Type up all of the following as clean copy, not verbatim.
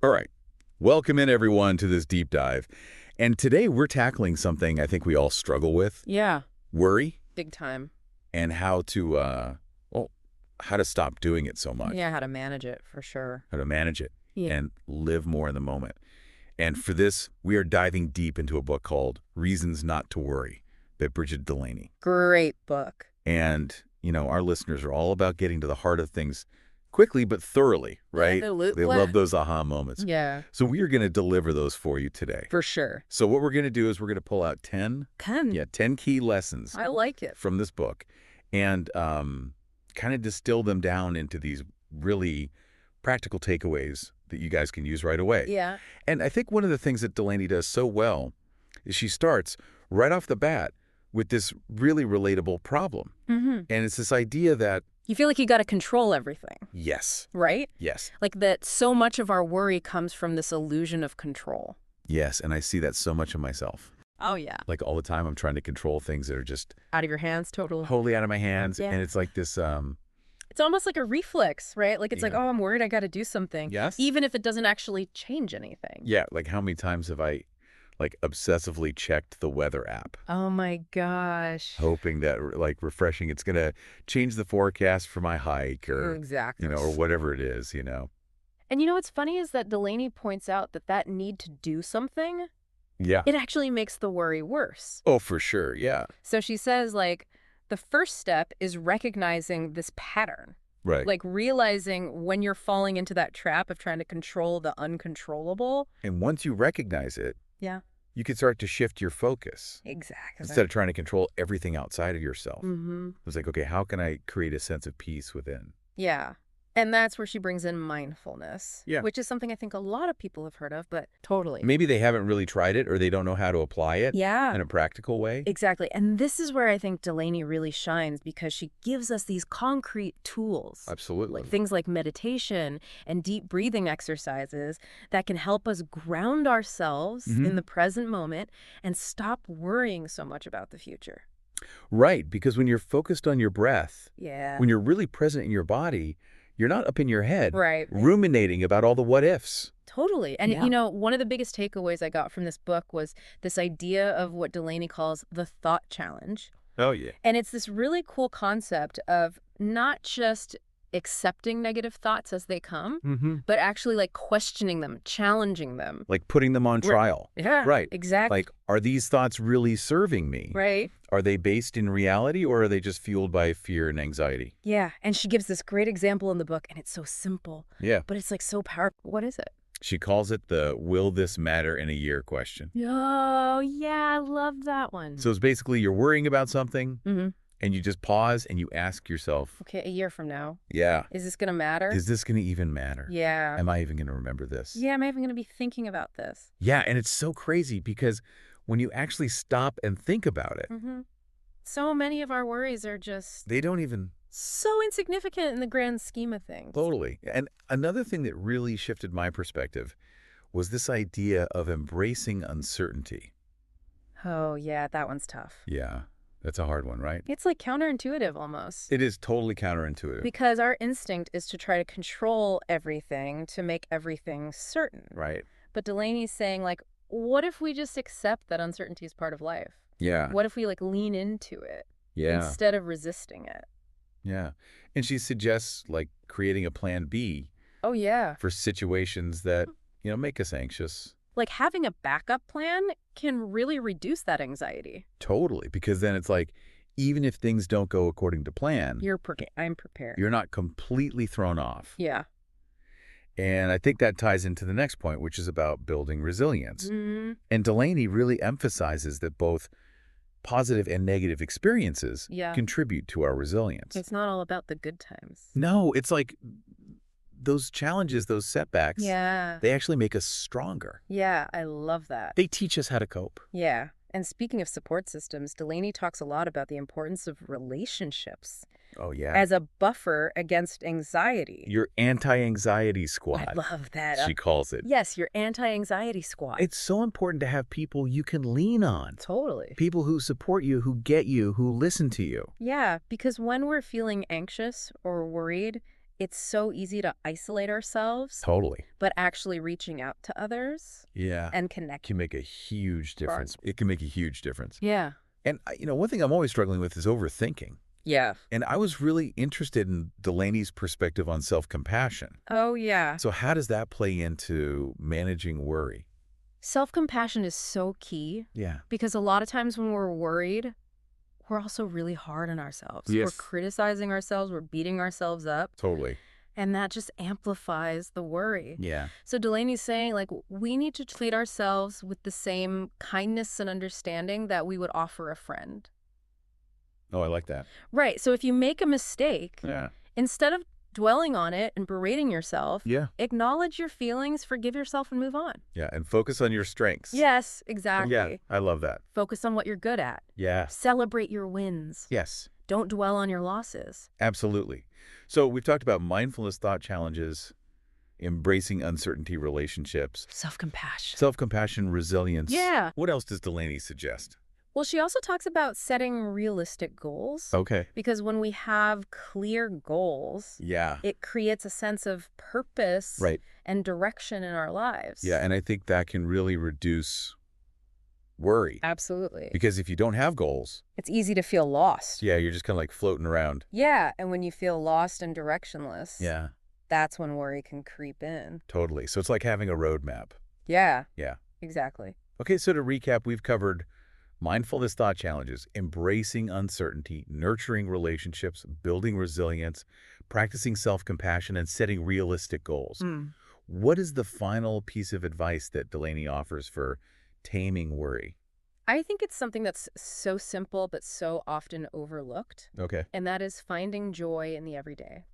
All right. Welcome in, everyone, to this deep dive. And today we're tackling something I think we all struggle with. Yeah, Worry big time. and how to, how to stop doing it so much. Yeah, how to manage it for sure. How to manage it Yeah. and live more in the moment. And for this, we are diving deep into a book called Reasons Not to Worry by Brigid Delaney. Great book. And, our listeners are all about getting to the heart of things quickly but thoroughly, right? Absolutely. They love those aha moments. Yeah, So we are going to deliver those for you today. for sure. So what we're going to do is we're going to pull out 10 key lessons I like it. from this book and kind of distill them down into these really practical takeaways that you guys can use right away. Yeah. And I think one of the things that Delaney does so well is she starts right off the bat with this really relatable problem. Mm-hmm. And it's this idea that, You feel like you got to control everything, yes, right? yes, Like that so much of our worry comes from this illusion of control. yes. And I see that so much in myself. Oh, yeah. Like all the time I'm trying to control things that are just Out of your hands, totally. wholly out of my hands. Yeah. And it's like this, It's almost like a reflex, right? Like it's like, Yeah. oh, I'm worried I got to do something. yes. Even if it doesn't actually change anything. Yeah, like how many times have I obsessively checked the weather app, Oh, my gosh. hoping that refreshing it's going to change the forecast for my hike or, Exactly. or whatever it is. And what's funny is that Delaney points out that need to do something, Yeah. it actually makes the worry worse. Oh, for sure. Yeah. So she says, the first step is recognizing this pattern, Right. realizing when you're falling into that trap of trying to control the uncontrollable. And once you recognize it, Yeah, you can start to shift your focus exactly. instead of trying to control everything outside of yourself. Mm-hmm. It's like, okay, how can I create a sense of peace within? Yeah. And that's where she brings in mindfulness, Yeah. which is something I think a lot of people have heard of, but totally. Maybe they haven't really tried it or they don't know how to apply it Yeah. in a practical way. Exactly. And this is where I think Delaney really shines because she gives us these concrete tools. Absolutely. Things like meditation and deep breathing exercises that can help us ground ourselves in the present moment and stop worrying so much about the future. Right, because when you're focused on your breath, Yeah. when you're really present in your body, you're not up in your head Right. ruminating about all the what ifs. Totally. And, Yeah. one of the biggest takeaways I got from this book was this idea of what Delaney calls the thought challenge. Oh, yeah. And it's this really cool concept of not just accepting negative thoughts as they come, Mm-hmm. but actually questioning them, challenging them. Like putting them on trial. Yeah. Right. Exactly. Like, are these thoughts really serving me? Right. Are they based in reality or are they just fueled by fear and anxiety? Yeah. And she gives this great example in the book, and it's so simple, Yeah. but it's so powerful. What is it? She calls it the will this matter in a year question. Oh, yeah. I love that one. So it's basically you're worrying about something Mm-hmm. and you just pause and you ask yourself, Okay, a year from now, yeah, is this going to matter? is this going to even matter? Yeah. Am I even going to remember this? Yeah, am I even going to be thinking about this? Yeah, and it's so crazy because when you actually stop and think about it, Mm-hmm. So many of our worries are just they don't even so insignificant in the grand scheme of things. totally. And another thing that really shifted my perspective was this idea of embracing uncertainty. Oh, yeah, that one's tough. Yeah, that's a hard one, right? It's counterintuitive almost. It is totally counterintuitive. Because our instinct is to try to control everything, to make everything certain. Right. But Delaney's saying, what if we just accept that uncertainty is part of life? Yeah. What if we lean into it Yeah. instead of resisting it? Yeah. And she suggests creating a plan B Oh, yeah. for situations that, make us anxious. Having a backup plan can really reduce that anxiety. Totally. Because then it's even if things don't go according to plan, I'm prepared. you're not completely thrown off. Yeah. And I think that ties into the next point, which is about building resilience. Mm-hmm. And Delaney really emphasizes that both positive and negative experiences Yeah. contribute to our resilience. It's not all about the good times. No, it's those challenges, those setbacks, Yeah. they actually make us stronger. Yeah, I love that. They teach us how to cope. Yeah. And speaking of support systems, Delaney talks a lot about the importance of relationships Oh, yeah. as a buffer against anxiety. Your anti-anxiety squad, I love that. she calls it. Yes, your anti-anxiety squad. It's so important to have people you can lean on. Totally. People who support you, who get you, who listen to you. Yeah, because when we're feeling anxious or worried, it's so easy to isolate ourselves, Totally. but actually reaching out to others Yeah. and connecting. Can make a huge difference. It can make a huge difference. Yeah. And, one thing I'm always struggling with is overthinking. Yeah. And I was really interested in Delaney's perspective on self-compassion. Oh, yeah. So how does that play into managing worry? Self-compassion is so key Yeah. because a lot of times when we're worried, we're also really hard on ourselves. We're Yes. criticizing ourselves. We're beating ourselves up. Totally. And that just amplifies the worry. Yeah. So Delaney's saying, like, we need to treat ourselves with the same kindness and understanding that we would offer a friend. Oh, I like that. Right. So if you make a mistake, Yeah. instead of dwelling on it and berating yourself, Yeah. acknowledge your feelings, forgive yourself, and move on. Yeah. And focus on your strengths. Yes, exactly. Yeah. I love that. Focus on what you're good at. Yeah. Celebrate your wins. Yes. Don't dwell on your losses. Absolutely. So we've talked about mindfulness thought challenges, embracing uncertainty relationships, Self-compassion. self-compassion, resilience. Yeah. What else does Delaney suggest? Well, she also talks about setting realistic goals. Okay. Because when we have clear goals, Yeah. it creates a sense of purpose Right. and direction in our lives. Yeah. And I think that can really reduce worry. Absolutely. Because if you don't have goals, It's easy to feel lost. yeah, you're just kind of like floating around. Yeah, and when you feel lost and directionless, Yeah. that's when worry can creep in. Totally. So it's like having a roadmap. Yeah, Yeah. exactly. Okay, so to recap, we've covered mindfulness thought challenges, embracing uncertainty, nurturing relationships, building resilience, practicing self-compassion, and setting realistic goals. What is the final piece of advice that Delaney offers for taming worry? I think it's something that's so simple but so often overlooked, Okay. and that is finding joy in the everyday.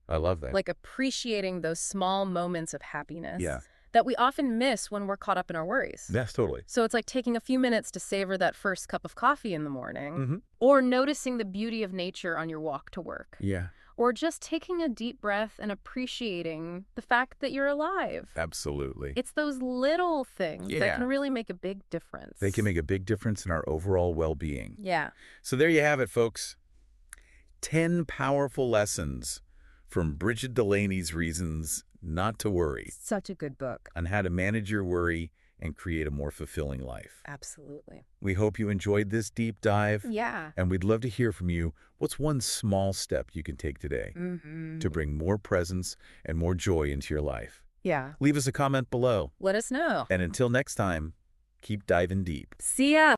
I love that. Like appreciating those small moments of happiness Yeah. that we often miss when we're caught up in our worries. Yes, totally. So it's like taking a few minutes to savor that first cup of coffee in the morning, Mm-hmm. or noticing the beauty of nature on your walk to work, Yeah. or just taking a deep breath and appreciating the fact that you're alive. Absolutely. It's those little things Yeah. that can really make a big difference. They can make a big difference in our overall well-being. Yeah. So there you have it, folks. 10 powerful lessons from Brigid Delaney's Reasons Not to Worry Such a good book. on how to manage your worry and create a more fulfilling life. Absolutely. We hope you enjoyed this deep dive, Yeah. and we'd love to hear from you. What's one small step you can take today to bring more presence and more joy into your life? Yeah. Leave us a comment below. Let us know. And until next time, keep diving deep. See ya.